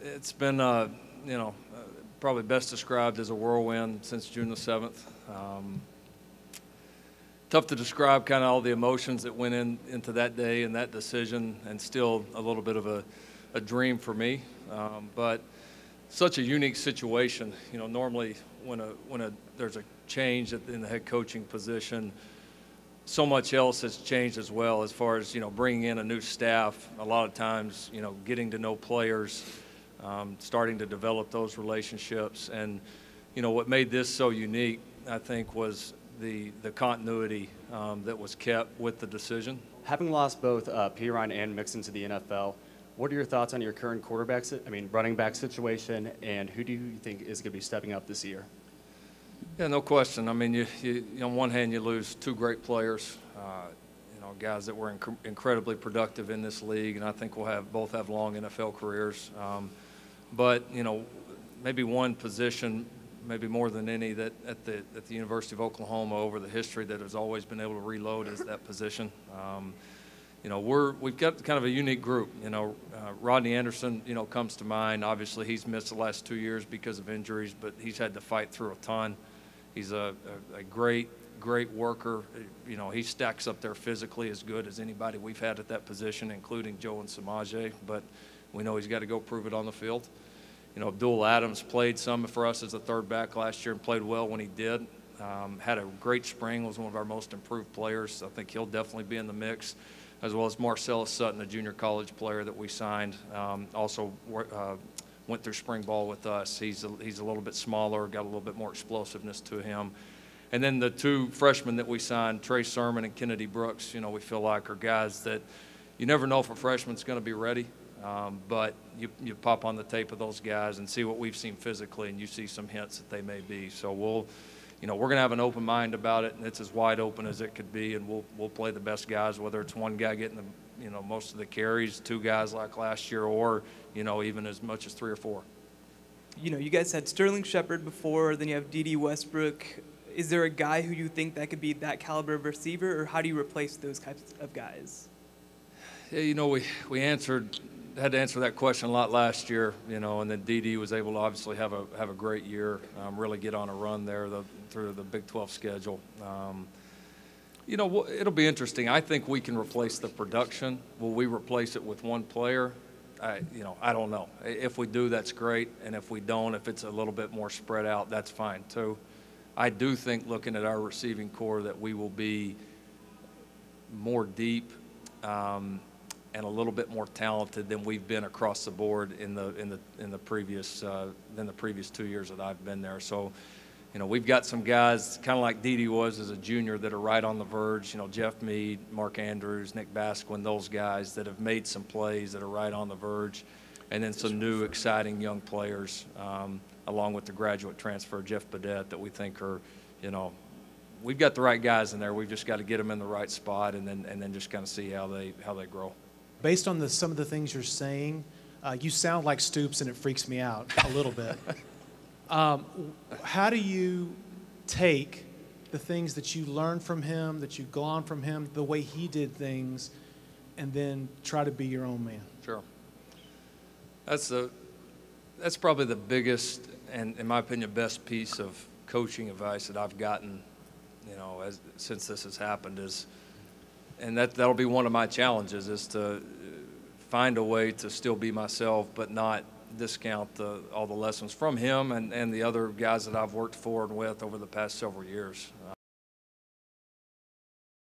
It's been, probably best described as a whirlwind since June the 7th. Tough to describe kind of all the emotions that went into that day and that decision, and still a little bit of a dream for me. But such a unique situation. Normally when there's a change in the head coaching position, so much else has changed as well, as far as bringing in a new staff. A lot of times, getting to know players, starting to develop those relationships, and what made this so unique, I think, was the continuity that was kept with the decision. Having lost both Pirine and Mixon to the NFL, what are your thoughts on your current running back situation, and who do you think is going to be stepping up this year? Yeah, no question. I mean, you on one hand, you lose two great players, guys that were incredibly productive in this league, and I think we'll both have long NFL careers. But maybe one position, maybe more than any, that at the University of Oklahoma over the history that has always been able to reload is that position. We've got kind of a unique group. Rodney Anderson, comes to mind. Obviously, he's missed the last 2 years because of injuries, but he's had to fight through a ton. He's a great worker. He stacks up there physically as good as anybody we've had at that position, including Joe and Samaje. But we know he's got to go prove it on the field. Abdul Adams played some for us as a third back last year and played well when he did. Had a great spring, was one of our most improved players. I think he'll definitely be in the mix, as well as Marcellus Sutton, a junior college player that we signed. Also went through spring ball with us. He's a little bit smaller, got a little bit more explosiveness to him. And then the two freshmen that we signed, Trey Sermon and Kennedy Brooks, we feel like are guys that you never know if a freshman's going to be ready. But you pop on the tape of those guys and see what we've seen physically, and you see some hints that they may be. So we're going to have an open mind about it, and it's as wide open as it could be, and we'll play the best guys, whether it's one guy getting most of the carries, two guys like last year, or even as much as three or four. You guys had Sterling Shepard before, then you have D.D. Westbrook. Is there a guy who you think that could be that caliber of receiver, or how do you replace those types of guys? Yeah, we had to answer that question a lot last year, and then D.D. was able to obviously have a great year, really get on a run there through the Big 12 schedule. It'll be interesting. I think we can replace the production. Will we replace it with one player? I don't know. If we do, that's great, and if we don't, if it's a little bit more spread out, that's fine too. I do think, looking at our receiving core, that we will be more deep and a little bit more talented than we've been across the board in the previous 2 years that I've been there. So, we've got some guys kind of like Dede was as a junior that are right on the verge. Jeff Mead, Mark Andrews, Nick Basquin, those guys that have made some plays that are right on the verge, and then some new exciting young players, along with the graduate transfer Jeff Badette, that we think are, we've got the right guys in there. We've just got to get them in the right spot, and then just kind of see how they grow. Based on some of the things you're saying, you sound like Stoops, and it freaks me out a little bit. How do you take the things that you learned from him, that you've gone from him, the way he did things, and then try to be your own man? Sure. That's probably the biggest and, in my opinion, best piece of coaching advice that I've gotten, since this has happened and that'll be one of my challenges, is to find a way to still be myself, but not discount all the lessons from him and the other guys that I've worked for and with over the past several years.